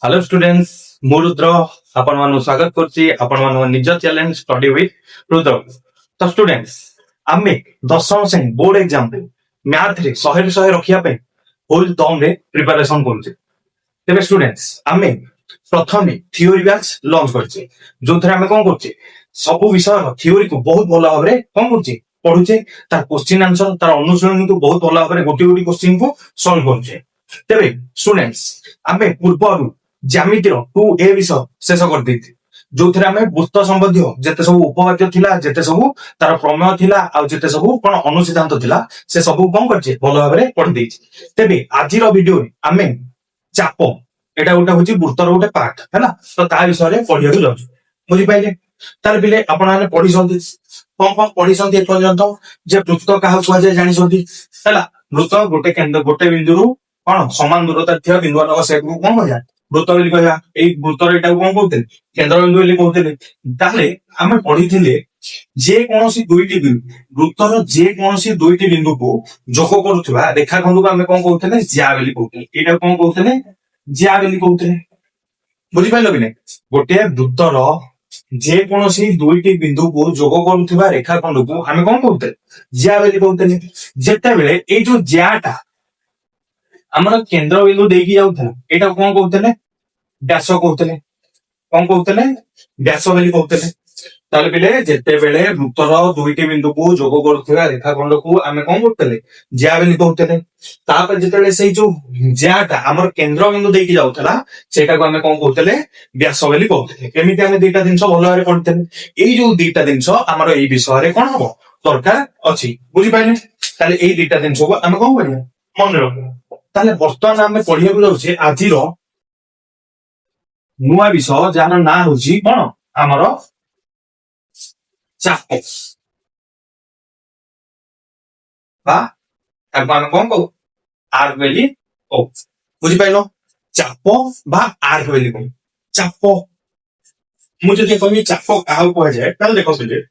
Hello students, मु रुद्र आपण मानु स्वागत करछि आपण मानु निज चैलेंज स्टडी विथ रुद्र। तो स्टूडेंट्स, आमे दशम श्रेणी बोर्ड एग्जाम पे मैथ रे 100 रखिया पे होल दम रे प्रिपरेशन करछि। तेबे स्टूडेंट्स, आमे प्रथमे थ्योरी बैच लॉन्च करछि, जो थरे आमे कोन करछि सब विषय थ्योरी को बहुत भलो भाबरे कोन करछि पढुछे, तार क्वेश्चन आंसर तार अनुसरण को बहुत भलो भाबरे गोटी गोटी क्वेश्चन को सॉल्व करछे। तेबे स्टूडेंट्स, आमे पूर्वरु ज्यामितिर 2A विषय शेष कर देथि, जो थरे आमे वृत्त संबंधी जेते सब उपवाद्य थिला, जेते सब तार प्रमेय थिला आ जेते सब कोन अनुसिद्धांत थिला से सब कोन करछे भलो भाबरे पढि देछि। तेबे आजिर वीडियो रे आमे चाप एटा गोटे होची वृत्तर गोटे पार्ट हैला, तो ता विषय रे पढिया को जाउछु। बुझि पाइले? तार बिले आपण माने पढि सन्ति कोन पढि सन्ति पर्यंत जे वृत्त काहा कुआ जाय जानि सन्ति हैला। वृत्त गोटे केंद्र गोटे बिंदुरु कोन समान दूरता थिया बिंदु मान सेट को कोन कहया वृत्त बोली कहया। एई वृत्तर एटा कोन कहते केंद्र बिंदु बोली कहते। ताले आमे पढिथिले जे कोनोसी दुईटी बिंदु वृत्तर जे कोनोसी दुईटी बिंदु को जोग करूथबा रेखाखंड को आमे कोन कहते ज्या बोली कहते। एटा कोन कहते ज्या बोली कहते। बुझि पाइलो कि नै? गोटे वृत्तर जे कोनोसी दुईटी बिंदु को जोग करूथबा रेखाखंड को आमे कोन कहते ज्या बोली कहते। जेते बेले ए जो ज्याटा हमर केंद्र बिंदु देकी जाउथला एटा कोन कहते व्यास कहते। कोन कहते व्यास बोली कहते। ताले बेले जेते बेले वृत्तर दुईटी बिंदु को जोग करूथबा रेखाखंड को आमे कोन करतले ज्या बोली कहते। तापर जेते बेले सेई जो ज्याटा हमर केंद्र बिंदु देकी जाउथला सेटा को आमे कोन कहतले व्यास बोली कहते। केमिति आमे दुईटा दिनस भलो भाबरे पढितले। एई जो दुईटा दिनस हमर एई विषय रे कोन हबो दरकार अछि। बुझि पाइले? ताले एई दुईटा दिनस को आमे कोन करिया मन रखिया। ताले वर्तमान आमे पढिया को जाउछे आजिर नुआ विषय जार ना होची कोन हमर चाप बा ताको आमे कोन कहू आर्क बोली कहू। बुझि पाइलो? चाप बा आर्क बोली कहू। चाप मु जदि कहबी चाप काहा को जाय ताले देखो सुजे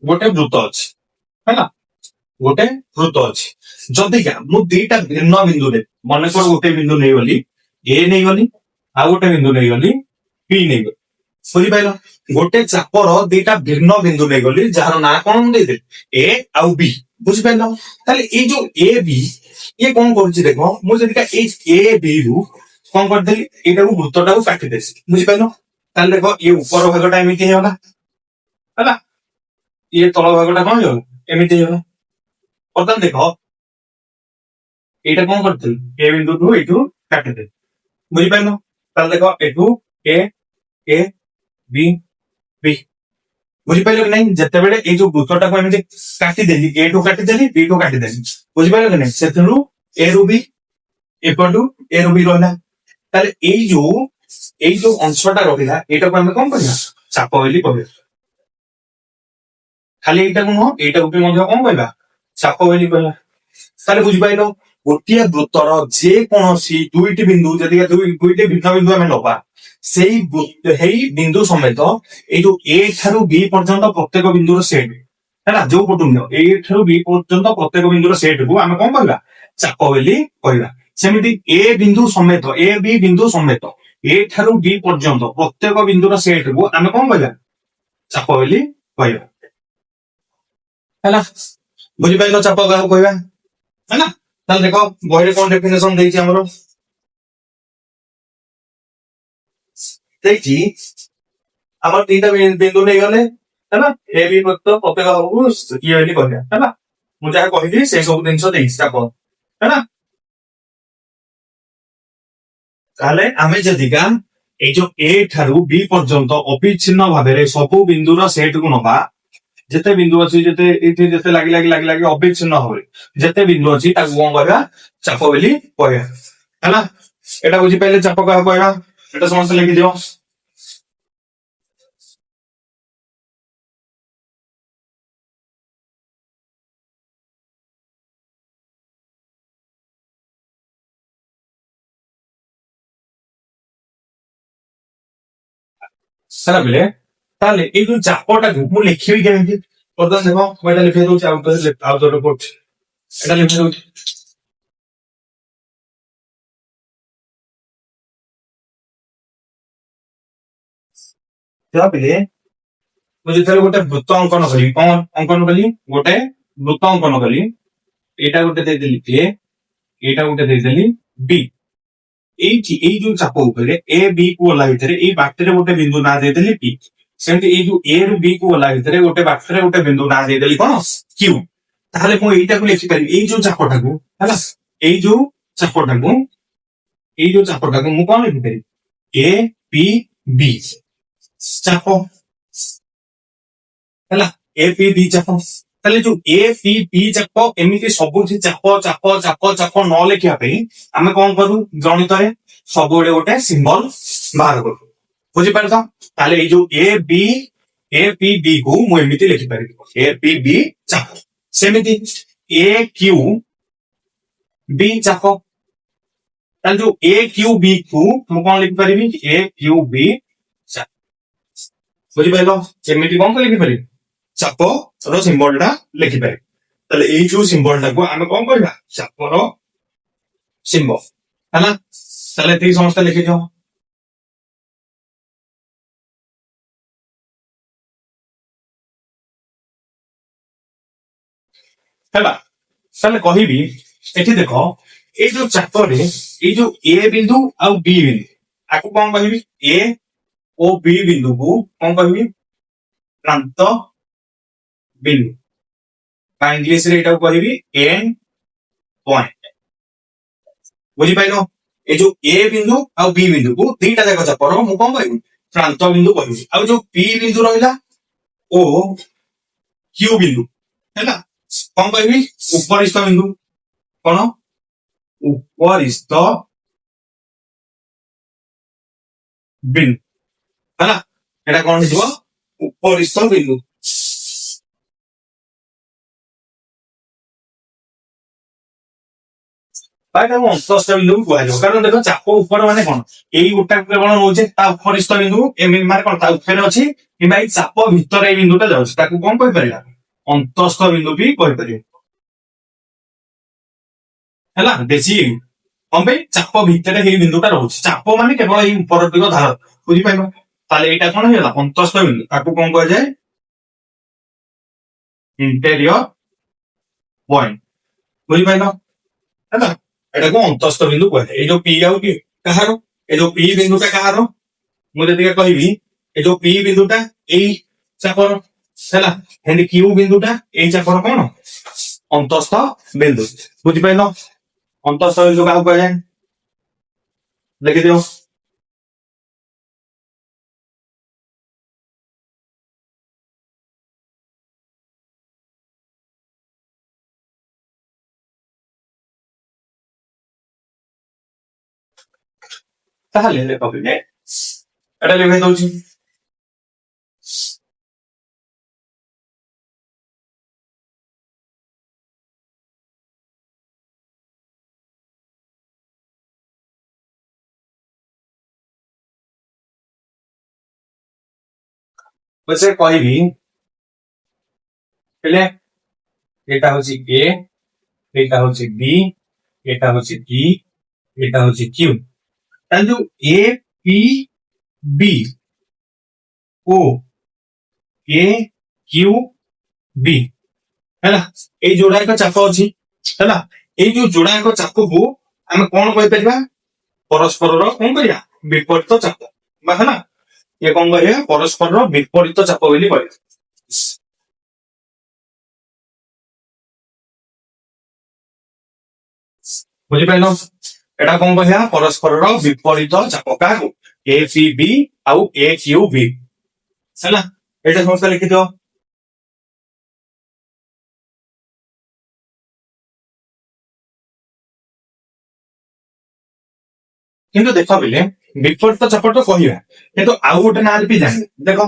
गोटे वृत्त अछि हैला, गोटे वृत्त अछि। जदि का मु दुईटा भिन्न बिंदु रे मन कर गोटे बिंदु नै गली ए नै गली आ गोटे बिंदु नै गली बी नै गली। बुझि पाइलो? गोटे चापर दुईटा भिन्न बिंदु नै गली जार ना कोन दे दे ए आ बी। बुझि पाइलो? ताले ए जो ए बी ये कोन करछि देखो मु जदि का ए बी रु कोन कर देली एटा को वृत्तटा को काटि देसी। बुझि पाइलो? ताले देखो ये ऊपर भागटा एमिति हेला हैला, ये तळ भागटा कोन हो एमिति हेला। वर्तमान देखो एटा कोन करथिल ए बिंदु टू एटू काटि दे। बुझि पाइलो? ताले देखो एटू ए बी बी। बुझि पाइलो कि नै? जते बेले ए जो वृत्तटा को एमिति काटि देली ए टू काटि देली बी टू काटि देली। बुझि पाइलो कि नै? सेतनु ए रु बी एपटू ए रु बी रहला। ताले एई जो अंशटा रहिला एटा को हम कोन करिया चाप बोली कहबे। खाली एटा को न एटा को भी मध्य कोन कहबा चाप बोली कहला। ताले बुझि पाइलो? गोटिया वृत्तर जे कोनोसी दुईटी बिंदु जदि दुईटी भिन्न बिंदु आमे नबा सेई हेई बिंदु समेत ए जो ए थारु बी पर्यंत प्रत्येक बिंदुर सेट हैला, जो पटुन्य ए थारु बी पर्यंत प्रत्येक बिंदुर सेट को आमे कोन कहबा चाप बोली कहबा। सेमिति ए बिंदु समेत ए बी बिंदु समेत ए थारु बी पर्यंत प्रत्येक बिंदुर सेट को आमे कोन कहबा चाप बोली कहबा हैला। बुझि पाइलो चाप काहा कहबा हैना? ताले देखो बहिरे कोन डेफिनेशन देछि हमरो देछि हमर तीनटा बिंदु नै गले हैना, ए बी वृत्त प्रत्येक को ये बोली कहया हैला। मु जा कहिली से सब दिनस देछि चाप हैना। ताले आमे जदिका ए जो ए थारु बी पर्यंत अविच्छिन्न भाबेरे सब बिंदुर सेट को नबा जेते बिंदु अछि जेते एते जेते लागी अविच्छिन्न होबे जेते बिंदु अछि ताको कोन कहबा चाप बोली कहया हैला। एटा बुझि पाइले चाप काहा कहबा एटा समस्त लिखि दियो। सारा बेले ताले ए जो चापटा को मु लिखिबी केमिति वर्तमान देखो मु एटा लिखि दउछि आउट तो रिपोर्ट एटा लिखि दउछि ପିଲେ ମୁଁ ଯେତେବେଳେ ଗୋଟେ ବୃତ୍ତ ଅଙ୍କନ କରିବି, କଣ ଅଙ୍କନ କଲି? ଗୋଟେ ବୃତ୍ତ ଅଙ୍କନ କଲି। ଏଇଟା ଗୋଟେ ଦେଇଦେଲି ଏ, ଏଇଟା ଗୋଟେ ଦେଇଦେଲି ବି। ଏଇ ଯୋଉ ଚାପ ଉପରେ ଏ ବି କୁ ଗଲା ଭିତରେ ଏଇ ବାଟରେ ଗୋଟେ ବିନ୍ଦୁ ନାଁ ଦେଇଦେଲି ପି। ସେମିତି ଏଇ ଯୋଉ ଏ ରୁ ବି କୁ ଗଲା ଭିତରେ ଗୋଟେ ବାଟରେ ଗୋଟେ ବିନ୍ଦୁ ନାଁ ଦେଇଦେଲି କଣ? କ୍ୟୁ। ତାହେଲେ ମୁଁ ଏଇଟାକୁ ଲେଖିପାରିବି, ଏଇ ଯୋଉ ଚାପଟାକୁ ହେଲା, ଏଇ ଯୋଉ ଚାପଟାକୁ ଏଇ ଯୋଉ ଚାପଟାକୁ ମୁଁ କଣ ଲେଖିପାରିବି? ଏ ପି ବି ଚାପ ହେଲା, ଏ ପି ବି ଚାପ। ତାହେଲେ ଯୋଉ ଏ ପି ବି ଚାପ ଏମିତି ସବୁଠି ଚାପ ଚାପ ଚାପ ଚାପ ନ ଲେଖିବା ପାଇଁ ଆମେ କଣ କରୁ? ଗଣିତରେ ସବୁବେଳେ ଗୋଟେ ସିମ୍ବଲ ବାହାର କରୁ। ବୁଝିପାରୁଛ? ତାହେଲେ ଏଇ ଯୋଉ ଏ ପି ବି କୁ ମୁଁ ଏମିତି ଲେଖିପାରିବି, ଏ ପି ବି ଚାପ। ସେମିତି ଏ କ୍ୟୁ ବି ଚାପ। ତାହେଲେ ଯୋଉ ଏ କ୍ୟୁ ବି କୁ ମୁଁ କଣ ଲେଖିପାରିବି? ଏ କ୍ୟୁ ବି ଚାପ। ବୁଝିପାରିଲ? ଏମିତି କଣ ଲେଖିପାରିବି? ଚାପର ସିମ୍ବଲ ଟା ଲେଖିପାରିବି। ତାହେଲେ ଏଇ ଯୋଉ ସିମ୍ବଲ ଟାକୁ ଆମେ କଣ କରିବା? ଚାପର ସିମ୍ବଲ ହେଲା। ତାହେଲେ ଏତିକି ସମସ୍ତେ ଲେଖିଦିଅ। ହେଲା, ତାହେଲେ କହିବି ଏଠି ଦେଖ, ଏଇ ଯୋଉ ଚାପରେ ଏଇ ଯୋଉ ଏ ବିନ୍ଦୁ ଆଉ ବି ବିନ୍ଦୁ, ଆକୁ କଣ କହିବି? ଏ ଓ ବି ବିନ୍ଦୁକୁ କଣ କହିବି? ପ୍ରାନ୍ତ ବିନ୍ଦୁ, ବା ଇଂଲିଶରେ ଏଇଟାକୁ କହିବି ଏଣ୍ଡ ପଏଣ୍ଟ। ବୁଝିପାରିଲ? এই ଯୋଉ ଏ ବିନ୍ଦୁ ଆଉ ବି ବିନ୍ଦୁକୁ ଦିଟା ଯାକ ଚାପର ମୁଁ କଣ କହିବି? ପ୍ରାନ୍ତ ବିନ୍ଦୁ କହିବି। ଆଉ ଯୋଉ ପି ବିନ୍ଦୁ ରହିଲା ଓ କ୍ୟୁ ବିନ୍ଦୁ ହେଲା, କଣ କହିବି? ଉପରିସ୍ଥ ବିନ୍ଦୁ। କଣ? ଉପରିସ୍ଥ ବିନ୍ଦୁ ହେଲା। ଏଟା କଣ ହେଇଯିବ? ଉପରିସ୍ଥ ବିନ୍ଦୁ। ବା ଏଟାକୁ ଅନ୍ତସ୍ଥ ବିନ୍ଦୁ କୁହାଯିବ। କାରଣ ଦେଖ, ଚାପ ଉପର ମାନେ କଣ? ଏଇ ଗୋଟା କେବଳ ନଉଛି ତା ଉପରିସ୍ଥ ବିନ୍ଦୁ, ଏମିତି ମାନେ କଣ ତା ଉପରେ ଅଛି, କିମ୍ବା ଏଇ ଚାପ ଭିତରେ ଏଇ ବିନ୍ଦୁଟା ଯାଉଛି, ତାକୁ କଣ କହିପାରିବା? ଅନ୍ତସ୍ଥ ବିନ୍ଦୁ ବି କହିପାରିବେ। ହେଲା, ବେଶୀ କଣ ପାଇଁ? ଚାପ ଭିତରେ ଏଇ ବିନ୍ଦୁଟା ରହୁଛି। ଚାପ ମାନେ କେବଳ ଏଇ ଉପର ଦିଗ ଧାର। ବୁଝିପାରିଲ? ତାହେଲେ ଏଇଟା କଣ ହେଇଗଲା? ଅନ୍ତସ୍ଥ ବିନ୍ଦୁ। ତାକୁ କଣ କୁହାଯାଏ? Interior point. ବୁଝିପାରିଲ? ହେଲା, ଏଟାକୁ ଅନ୍ତସ୍ଥ ବିନ୍ଦୁ କୁହାଯାଏ। ଏଇ ଯୋଉ ପି ଆଉ କି କାହାର? ଏଇ ଯୋଉ ପି ବିନ୍ଦୁଟା କାହାର? ମୁଁ ଯେତିକି କହିବି, ଏ ଯୋଉ ପି ବିନ୍ଦୁଟା ଏଇ ଚାପର ହେଲା, ହେଲେ କ୍ୟୁ ବିନ୍ଦୁଟା ଏଇ ଚାପର କଣ? ଅନ୍ତସ୍ଥ ବିନ୍ଦୁ। ବୁଝିପାରିଲ? ଅନ୍ତସ୍ଥ ବିନ୍ଦୁ କାହାକୁ କୁହାଯାଏ? ଲେଖିଦିଅ। ତାହେଲେ ଲେଖ ପିଲେ, ଏଟା ଲେଖେଇ ଦଉଛି। ପଛେ କହିବି ହେଲେ ଏଇଟା ହଉଛି ଏ, ଏଇଟା ହଉଛି ବି, ଏଇଟା ହଉଛି ଇ, ଏଇଟା ହଉଛି କ୍ୟୁ। ତାହେଲେ ଯୋଉ ଏ ପି ବି ଓ ଏ କ୍ୟୁ ବି ହେଲା, ଏଇ ଯୋଡାକ ଚାପ ଅଛି ହେଲା। ଏଇ ଯୋଉ ଯୋଡାକ ଚାପକୁ ଆମେ କଣ କହିପାରିବା? ପରସ୍ପରର କଣ କରିବା? ବିପରୀତ ଚାପ ବା ହେଲା, ଇଏ କଣ କହିବା? ପରସ୍ପରର ବିପରୀତ ଚାପ ବୋଲି କହିବା। ବୁଝିପାରିଲ? ଏଟା କଣ କହିବା? ପରସ୍ପରର ବିପରୀତ ଚାପ। କାହାକୁ? ଏ ପି ବି ଆଉ ଏ କ୍ୟୁ ବି ହେଲା। ଏଇଟା ସମସ୍ତେ ଲେଖିଦିଅ। କିନ୍ତୁ ଦେଖ ପିଲେ, ବିପରୀତ ଚାପ ତ କହିବା, କିନ୍ତୁ ଆଉ ଗୋଟେ ନାଁରେ ବି ଜାଣିବେ। ଦେଖ,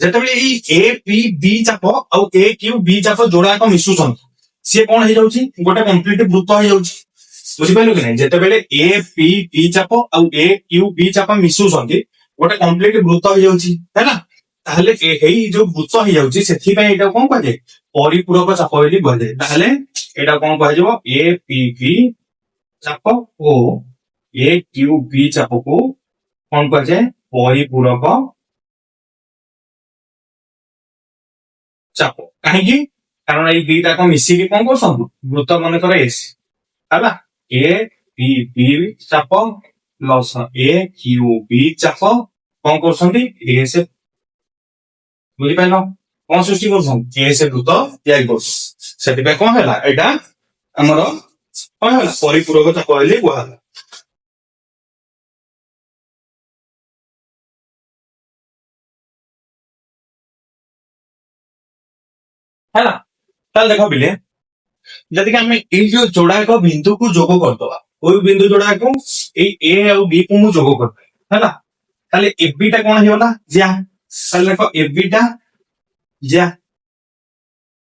ଯେତେବେଳେ ଏଇ ଏ ପି ବି ଚାପ ଆଉ ଏ କ୍ୟୁ ବି ଚାପ ଯୋଡାକ ମିଶୁଛନ୍ତି, ସିଏ କଣ ହେଇଯାଉଛି? ଗୋଟେ କମ୍ପ୍ଲିଟ ବୃତ୍ତ ହେଇଯାଉଛି। ବୁଝିପାରିଲ କି ନାହିଁ? ଯେତେବେଳେ ଏ ପି ବି ଚାପ ଆଉ ଏ କ୍ୟୁ ବି ଚାପ ମିଶୁଛନ୍ତି, ଗୋଟେ କମ୍ପ୍ଲିଟ ବୃତ୍ତ ହେଇଯାଉଛି ହେଲା। ତାହେଲେ ଏଇ ଯୋଉ ବୃତ୍ତ ହେଇଯାଉଛି, ସେଥିପାଇଁ ଏଇଟା କଣ କୁହାଯାଏ? ପରିପୂରକ ଚାପ ବୋଲି କୁହାଯାଏ। ତାହେଲେ ଏଇଟା କଣ କୁହାଯିବ? ଏ ପି ବି ଚାପ ଓ ଏ କ୍ୟୁ ବି ଚାପକୁ କଣ କୁହାଯାଏ? ପରିପୂରକ ଚାପ କାହିଁକି କାରଣ ଏଇ ଦିଟା କଣ ମିଶିକି କଣ କରୁଛନ୍ତି ବୃତ୍ତ ମନେକର ଏସ୍ ହେଲା ଏ ପି ବି ଚାପ ପ୍ଲସ ଏ କ୍ୟୁ ବି ଚାପ କଣ କରୁଛନ୍ତି ଏସ୍ ବୁଝିପାରିଲ କଣ ସୃଷ୍ଟି କରୁଛନ୍ତି ଏସ୍ ବୃତ୍ତ ତିଆରି କରୁଛନ୍ତି ସେଥିପାଇଁ କଣ ହେଲା ଏଇଟା ଆମର କଣ ହେଲା ପରିପୂରକ ଚାପ ବୋଲି କୁହାଗଲା ହେଲା ତାହେଲେ ଦେଖ ପିଲେ ଯଦି ଆମେ ଏଇ ଯୋଉ ଯୋଡ଼ାକ ବିନ୍ଦୁକୁ ଯୋଗ କରିଦବା କୋଉ ବିନ୍ଦୁ ଯୋଡ଼ାକ ଏଇ ଏ ଆଉ ବି କୁ ମୁଁ ଯୋଗ କରିଦେବି ହେଲା ତାହେଲେ এবি ଟା କଣ ହେଇଗଲା ଜିଆ ତାହେଲେ ଦେଖ এবି ଟା ଜିଆ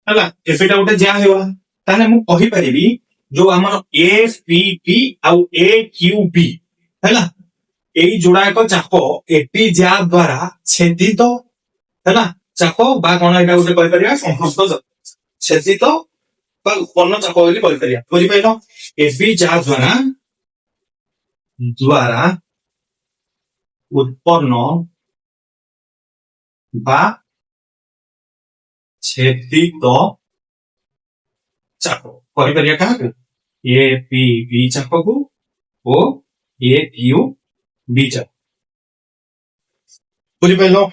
ହେଲା এবି ଟା ଗୋଟେ ଜିଆ ହେଇଗଲା ତାହେଲେ ମୁଁ କହିପାରିବି ଯୋଉ ଆମର ଏ ପି ପି ଆଉ ଏ କ୍ୟୁ ବି ହେଲା ଏଇ ଯୋଡ଼ାକ ଚାପ ଏପି ଜିଆ ଦ୍ଵାରା ଛେଦିତ ହେଲା ଚାପ ବା କଣ ଏଇଟା ଗୋଟେ କହିପାରିବା ସଂପୃକ୍ତ ଛେଦିତ ବା ଉତ୍ପନ୍ନ ଚାପ ବୋଲି କହିପାରିବା ବୁଝିପାରିଲ এবି ଯା ଦ୍ଵାରା ଦ୍ଵାରା ଉତ୍ପନ୍ନ ବା ଛେଦିତ ଚାପ କହିପାରିବା କାହାକୁ ଏ ପି ବି ଚାପକୁ ଓ ଏ କ୍ୟୁ ବି ଚାପ ବୁଝିପାରିଲ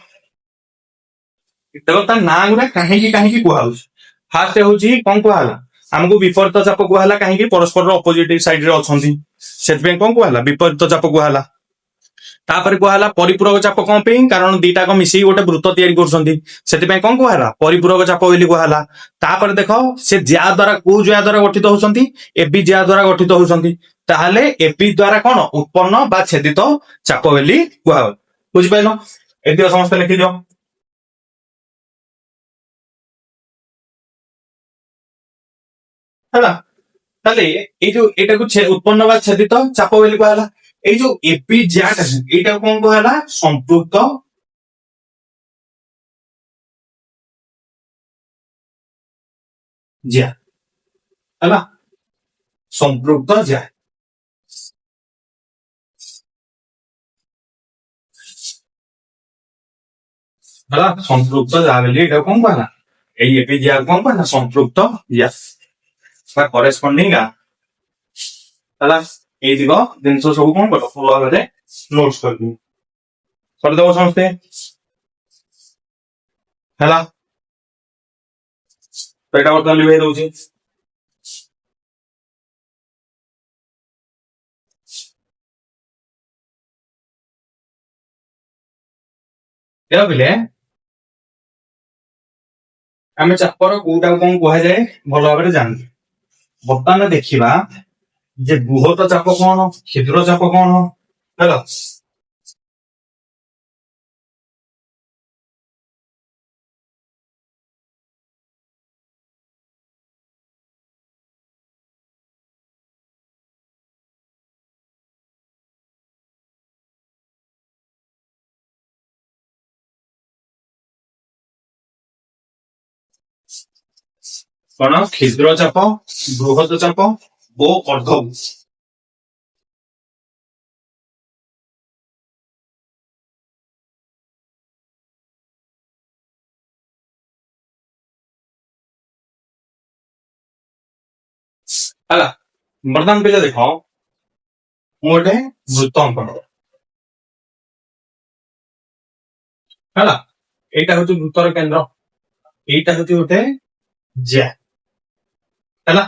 ଦେଖ ତା ନାଁ ଗୁଡା କାହିଁକି କାହିଁକି କୁହାହଉଛି ଫାଷ୍ଟ ହଉଛି କଣ କୁହାହେଲା ଆମକୁ ବିପରୀତ ଚାପ କୁହାହେଲା କାହିଁକି ପରସ୍ପରର ଅପୋଜିଟ ସାଇଡ ରେ ଅଛନ୍ତି ସେଥିପାଇଁ କଣ କୁହାହେଲା ବିପରୀତ ଚାପ କୁହାହେଲା ତାପରେ କୁହାହେଲା ପରିପୂରକ ଚାପ କଣ ପାଇଁ କାରଣ ଦିଟାକ ମିଶିକି ଗୋଟେ ବୃତ୍ତ ତିଆରି କରୁଛନ୍ତି ସେଥିପାଇଁ କଣ କୁହାହେଲା ପରିପୂରକ ଚାପ ବୋଲି କୁହାହେଲା ତାପରେ ଦେଖ ସେ ଜିଆ ଦ୍ଵାରା କୋଉ ଜିଆ ଦ୍ଵାରା ଗଠିତ ହଉଛନ୍ତି এবି ଜିଆ ଦ୍ଵାରା ଗଠିତ ହଉଛନ୍ତି ତାହେଲେ এবି ଦ୍ଵାରା କଣ ଉତ୍ପନ୍ନ ବା ଛେଦିତ ଚାପ ବୋଲି କୁହାହବ ବୁଝିପାରିଲ ଏତିକ ସମସ୍ତେ ଲେଖିଦିଅ ହେଲା ତାହେଲେ ଏଇ ଯୋଉ ଏଇଟାକୁ ଉତ୍ପନ୍ନ ବା ଛେଦିତ ଚାପ ବୋଲି କୁହାହେଲା ଏଇ ଯୋଉ ଏପି ଜ୍ୟାଟ ଏଇଟାକୁ କଣ କୁହାହେଲା ସମ୍ପୃକ୍ତ ଜ୍ୟା ହେଲା ସମ୍ପୃକ୍ତ ଜ୍ୟା ହେଲା ସମ୍ପୃକ୍ତ ଜ୍ୟା ବୋଲି ଏଇଟାକୁ କଣ କୁହାହେଲା ଏଇ ଏପି ଜ୍ୟା କଣ କୁହାହେଲା ସମ୍ପୃକ୍ତ ଜ୍ୟା ବା କରେସ୍ପଣ୍ଡିଂ ହେଲା ଏଇତିକ ଜିନିଷ ସବୁ କଣ କର ଭଲ ଭାବରେ ନୋଟ୍ସ କରିଦିଅ କରିଦେବ ସମସ୍ତେ ହେଲା ତ ଏଇଟା ବର୍ତ୍ତମାନ ଲିଭେଇ ଦଉଛି ପିଲେ ଆମେ ଚାପର କୋଉଟାକୁ କଣ କୁହାଯାଏ ଭଲ ଭାବରେ ଜାଣିଛୁ ବର୍ତ୍ତମାନ ଦେଖିବା ଯେ ବୃହତ ଚାପ କଣ କ୍ଷୁଦ୍ର ଚାପ କଣ ହେଲା କଣ କ୍ଷୁଦ୍ର ଚାପ ବୃହତ ଚାପ ଓ ଅର୍ଦ୍ଧ ହେଲା ବର୍ତ୍ତମାନ ପିଲା ଦେଖ ମୁଁ ଗୋଟେ ବୃତ୍ତ ଅଙ୍କନ ହେଲା ଏଇଟା ହଉଛି ବୃତ୍ତର କେନ୍ଦ୍ର ଏଇଟା ହଉଛି ଗୋଟେ ଜ୍ୟା ହେଲା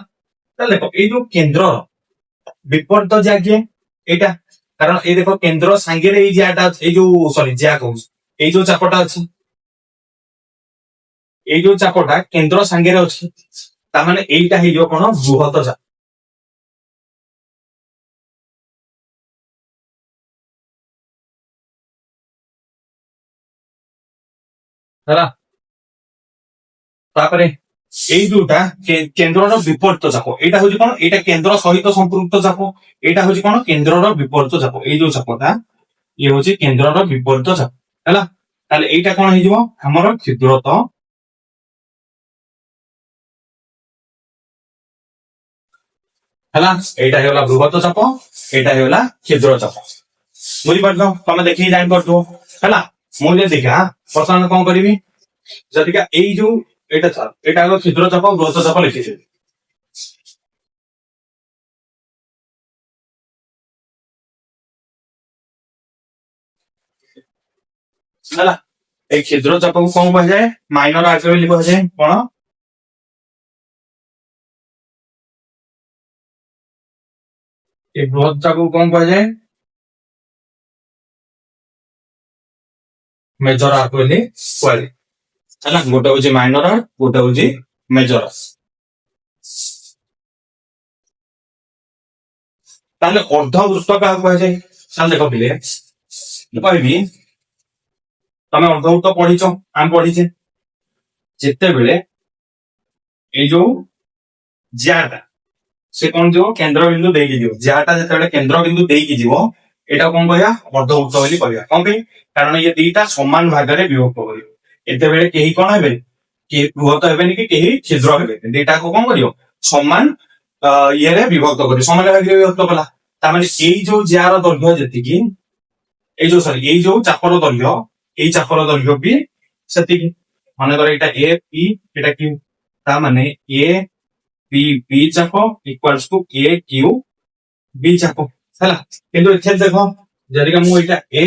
ତାହେଲେ ଦେଖ ଏଇ ଯୋଉ କେନ୍ଦ୍ରର ବିପରୀତ ଜ୍ୟା କିଏ ଏଇଟା କାରଣ ଏଇ ଦେଖ କେନ୍ଦ୍ର ସାଙ୍ଗରେ ଏଇ ଜ୍ୟାଟା ଅଛି ଏଇ ଯୋଉ ସରି ଜ୍ୟା କହୁଛି ଏଇ ଯୋଉ ଚାପଟା ଅଛି ଏଇ ଯୋଉ ଚାପଟା କେନ୍ଦ୍ର ସାଙ୍ଗରେ ଅଛି ତାମାନେ ଏଇଟା ହେଇଯିବ କଣ ବୃହତ ଚାପ ହେଲା ତାପରେ ଏଇ ଯୋଉଟା କେନ୍ଦ୍ରର ବିପରୀତ ଚାପ ଏଇଟା ହଉଛି କଣ ଏଇଟା କେନ୍ଦ୍ର ସହିତ ସମ୍ପୃକ୍ତ ଚାପ ଏଇଟା ହଉଛି କଣ କେନ୍ଦ୍ରର ବିପରୀତ ଚାପ ଏଇ ଯୋଉ ଚାପଟା ଇଏ ହଉଛି କେନ୍ଦ୍ରର ବିପରୀତ ଚାପ ହେଲା ତାହେଲେ ଏଇଟା କଣ ହେଇଯିବ ଆମର କ୍ଷୁଦ୍ରତ ହେଲା ଏଇଟା ହେଇଗଲା ବୃହତ ଚାପ ଏଇଟା ହେଇଗଲା କ୍ଷୁଦ୍ର ଚାପ ବୁଝିପାରୁଛ ତମେ ଦେଖିକି ଜାଣିପାରୁଥିବ ହେଲା ମୁଁ ଯଦି ଦେଖିବା ବର୍ତ୍ତମାନ କଣ କରିବି ଯଦିକା ଏଇ ଯୋଉ এটা ছাড়, এটা আগে ক্ষুদ্র চাপ ও বৃহৎ চাপ লিখেছি। ହେଲା এই ক্ষুদ্র চাপକୁ କଣ କୁହାଯାଏ? ମାଇନର ଆର୍ଟରୀ ବୋଲି କୁହାଯାଏ। କଣ? ଏ ବୃହତ ଚାପକୁ କଣ କୁହାଯାଏ? ମେଜର ଆର୍କ ବୋଲି କୁହାଯାଏ। ହେଲା ଗୋଟେ ହଉଛି ମାଇନର ଆର୍କ, ଗୋଟେ ହଉଛି ମେଜର ଆର୍କ। ତାହେଲେ ଅର୍ଦ୍ଧବୃତ୍ତ କାହାକୁ କୁହାଯାଏ? ତାହେଲେ ଦେଖ ପିଲେ, ମୁଁ କହିବି ତମେ ଅର୍ଦ୍ଧବୃତ୍ତ ପଢିଛ, ଆମେ ପଢିଛେ। ଯେତେବେଳେ ଏଇ ଯୋଉ ଜ୍ୟାଟା ସେ କଣ ଯିବ? କେନ୍ଦ୍ର ବିନ୍ଦୁ ଦେଇକି ଯିବ। ଜ୍ୟାଟା ଯେତେବେଳେ କେନ୍ଦ୍ର ବିନ୍ଦୁ ଦେଇକି ଯିବ, ଏଇଟା କଣ କହିବା? ଅର୍ଦ୍ଧବୃତ୍ତ ବୋଲି କହିବା। କଣ ପାଇଁ? କାରଣ ଇଏ ଦିଟା ସମାନ ଭାଗରେ ବିଭକ୍ତ କରିବ। ଏତେବେଳେ କେହି କଣ ହେବେ? କେହି ବୃହତ ହେବେନି କି କେହି କ୍ଷୁଦ୍ର ହେବେନି। ଦିଟାକୁ କଣ କରିବ? ସମାନ ଇଏରେ ବିଭକ୍ତ କରିବ। ସମାନ ଭାଗରେ ବିଭକ୍ତ କଲା। ତାମାନେ ଏଇ ଯୋଉ ଜ୍ୟାର ଦୈର୍ଘ୍ୟ ଯେତିକି, ଏଇ ଯୋଉ ସରି ଏଇ ଯୋଉ ଚାପର ଦୈର୍ଘ୍ୟ, ଏଇ ଚାପର ଦୈର୍ଘ୍ୟ ବି ସେତିକି। ମନେକର ଏଇଟା ଏ ପି, ଏଇଟା କ୍ୟୁ, ତା ମାନେ ଏ পি বি চাপ equals to A Q B চাপ ହେଲା। କିନ୍ତୁ ଏଥିରେ ଦେଖ ଯଦି ମୁଁ ଏଇଟା ଏ,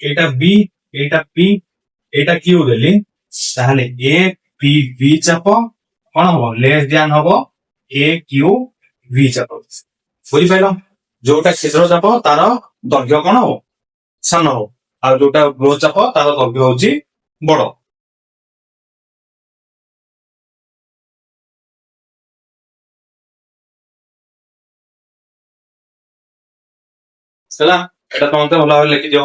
ଏଇଟା ବି, ଏଇଟା ପି, ଏଇଟା କ୍ୟୁ ଦେଲି, ତାହେଲେ ଏ ପି ବି ଚାପ କଣ ହବ? ଲେସ୍ ଦ୍ୟାନ୍ ହବ ଏ କ୍ୟୁ ଭି ଚାପ। ବୁଝିପାରିଲ? ଯୋଉଟା କ୍ଷୁଦ୍ର ଚାପ ତାର ଦୈର୍ଘ୍ୟ କଣ ହବ? ସାନ ହବ। ଆଉ ଯୋଉଟା ବୃହତ ଚାପ ତାର ଦୈର୍ଘ୍ୟ ହଉଛି ବଡ। ହେଲା এটা তোমাকে ভালো ভাবে লিখে দিও।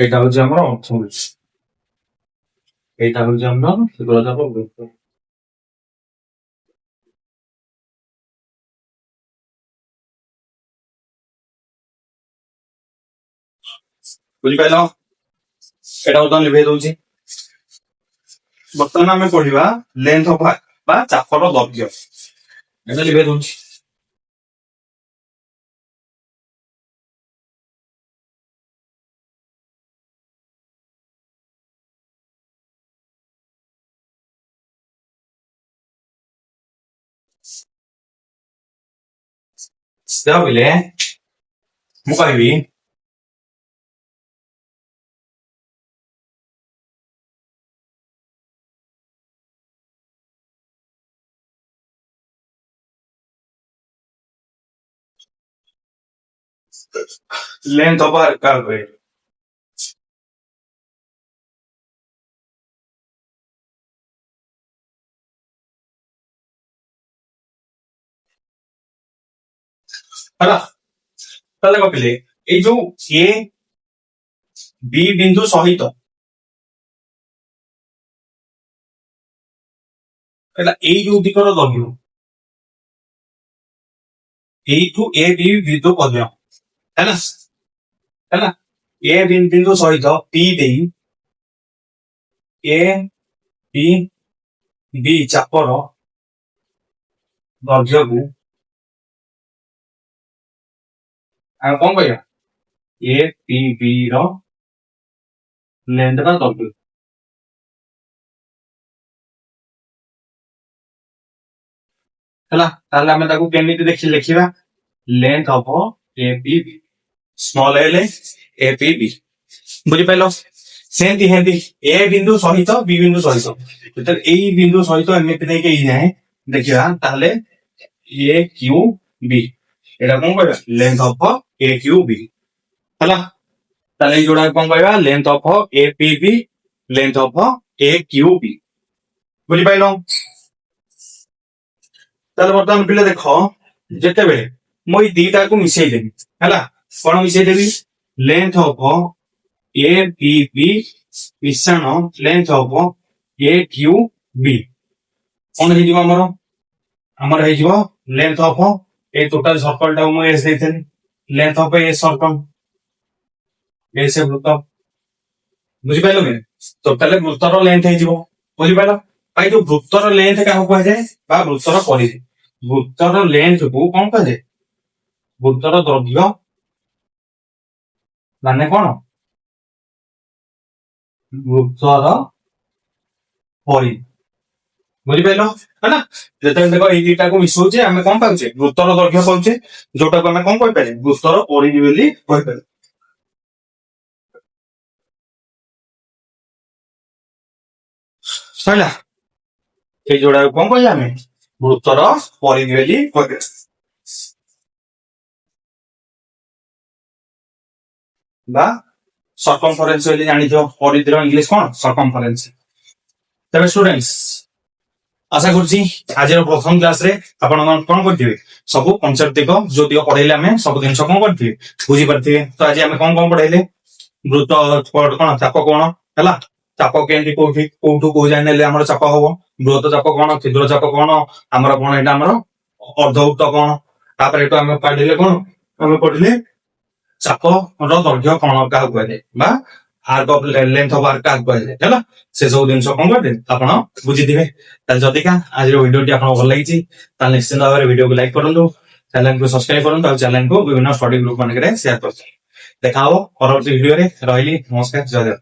এটা হচ্ছে আমরা অর্থনীতি, এটা হচ্ছে আমরা କ୍ଷୁଦ୍ର ଚାପ ବୃହତ। ବୁଝିପାରିଲ? এটা ବର୍ତ୍ତମାନ ଲିଭେଇ ଦଉଛି। ବର୍ତ୍ତମାନ ଆମେ ପଢିବା ଲେନ୍ଥ ଅଫ ଆର୍କ ବା ଚାପର ଦୈର୍ଘ୍ୟ। এটা ଲିଭେଇ ଦଉଛି। ତାହେଲେ ମୁଁ କହିବି ଲେନ୍ଥ ଅଫ ଆର୍କ କାହାକୁ କହିବି? ହେଲା ତାହେଲେ କହିଲେ ଏଇ ଯୋଉ ଏ ବି ବିନ୍ଦୁ ସହିତ ହେଲା ଏଇ ଯୋଉ ଦିଗର ଦୈର୍ଘ୍ୟ, এইଠୁ ଏ ବି ବିନ୍ଦୁ ପର୍ଯ୍ୟନ୍ତ ହେଲା ହେଲା ଏ ବିନ୍ଦୁ ସହିତ ପି ଦେଇ ଏ ପି ବି ଚାପର ଦୈର୍ଘ୍ୟକୁ ଆମେ କଣ କହିବା? ଏ ପି ବି ର ଲେନ୍ଥ ବା ଦୈର୍ଘ୍ୟ। ହେଲା ତାହେଲେ ଆମେ ତାକୁ କେମିତି ଲେଖିବା? Length of A P B, small L A P B. ବୁଝିପାରିଲ? ସେମିତି ହେନ୍ତି ଏ ବିନ୍ଦୁ ସହିତ ବି ବିନ୍ଦୁ ସହିତ ଯେତେବେଳେ ଏଇ ବିନ୍ଦୁ ସହିତ ଏମିତି ନେଇକି ଏଇ ଯାଏ ଦେଖିବା, ତାହେଲେ ଏ କ୍ୟୁ ବି ଏଇଟା କଣ କହିବା? Length of A Q B. ହେଲା ତାହେଲେ ଏଇ ଯୋଉଟା କଣ କହିବା? Length of A P B, length of A Q B. ବୁଝିପାରିଲ? ତାହେଲେ ବର୍ତ୍ତମାନ ପିଲା ଦେଖ, ଯେତେବେଳେ ମୁଁ ଏଇ ଦିଟାକୁ ମିଶେଇଦେବି, ହେଲା କଣ ମିଶେଇଦେବି? Length of A P B ମିଶାଣ length of A Q B କଣ ହେଇଯିବ? ଆମର ହେଇଯିବ length of a total circle ଟାକୁ ମୁଁ ଏସ୍ ଦେଇଥିଲି, length of a circle S ବୃତ୍ତ। ବୁଝିପାରିଲ କି? ଟୋଟାଲ ବୃତ୍ତର ଲେନ୍ଥ ହେଇଯିବ। ବୁଝିପାରିଲ? ଭାଇ ଯୋଉ ବୃତ୍ତର ଲେନ୍ଥ କାହାକୁ କୁହାଯାଏ? ବା ବୃତ୍ତର ପରିଧି। ବୃତ୍ତର ଲେନ୍ଥ କୁ କଣ କୁହାଯାଏ? ବୃତ୍ତର ଦୈର୍ଘ୍ୟ ମାନେ କଣ? ବୃତ୍ତର ପରିଧି। ବୁଝିପାରିଲ ହେଲା। ଯେତେବେଳେ ଦେଖ ଏଇ ଦିଟାକୁ ମିଶଉଛେ ଆମେ କଣ ପାଉଛେ? ବୃତ୍ତର ଦୈର୍ଘ୍ୟ ପାଉଛେ, ଯୋଉଟାକୁ ଆମେ କଣ କହିପାରିବା? ବୃତ୍ତର ପରିଧି ବୋଲି କହିପାରିବା। ସଇଲା, ଏଇ ଯୋଉଟାକୁ କଣ କହିବା ଆମେ? ବୃତ୍ତର ପରିଧି ବୋଲି କହିପାରିବା। ବା ସରକମଫରେନ୍ସ ବୋଲି ଜାଣିଥିବ, ପରିଧିର ଇଂଲିଶ କଣ? ସରକମଫରେନ୍ସ। ତେବେ ଷ୍ଟୁଡେଣ୍ଟସ୍, ଆଶା କରୁଛି ଆଜିର ପ୍ରଥମ କ୍ଲାସରେ ଆପଣ କଣ କରିଥିବେ? ସବୁ କନସେପ୍ଟ ତିକ ଯୋଉ ତିକ ପଢେଇଲେ ଆମେ ସବୁ ଜିନିଷ କଣ କରିଥିବେ? ବୁଝିପାରିଥିବେ। ତ ଆଜି ଆମେ କଣ କଣ ପଢେଇଲେ? ବୃତ୍ତ କଣ, ଚାପ କଣ ହେଲା, ଚାପ କେମିତି କୋଉଠି କୋଉଠୁ କୋଉ ଯାଏ ନେଲେ ଆମର ଚାପ ହବ, ବୃହତ ଚାପ କଣ, କ୍ଷୁଦ୍ର ଚାପ କଣ, ଆମର କଣ ଏଇଟା ଆମର ଅର୍ଦ୍ଧବୃତ୍ତ କଣ। ତାପରେ ଏଠୁ ଆମେ ପଢିଲେ କଣ? ଆମେ ପଢିଲେ ଚାପର ଦୈର୍ଘ୍ୟ କଣ କାହାକୁ କୁହାଯାଏ, ବା arc of length of arc କାହାକୁ କୁହାଯାଏ ହେଲା। ସେ ସବୁ ଜିନିଷ କଣ କରିବେ ଆପଣ ବୁଝିଥିବେ। ତାହେଲେ ଯଦିକା ଆଜିର ଭିଡିଓଟି ଆପଣଙ୍କୁ ଭଲ ଲାଗିଛି ତାହେଲେ ନିଶ୍ଚିତ ଭାବରେ ଭିଡିଓକୁ ଲାଇକ୍ କରନ୍ତୁ, ଚ୍ୟାନେଲକୁ ସବସ୍କ୍ରାଇବ କରନ୍ତୁ, ଆଉ ଚ୍ୟାନେଲକୁ ବିଭିନ୍ନ ଷ୍ଟଡି ଗ୍ରୁପ ମାନଙ୍କରେ ସେୟାର କରନ୍ତୁ। ଦେଖା ହବ ପରବର୍ତ୍ତୀ ଭିଡିଓରେ। ରହିଲି, ନମସ୍କାର, ଜୟ ଜଗନ୍ନାଥ।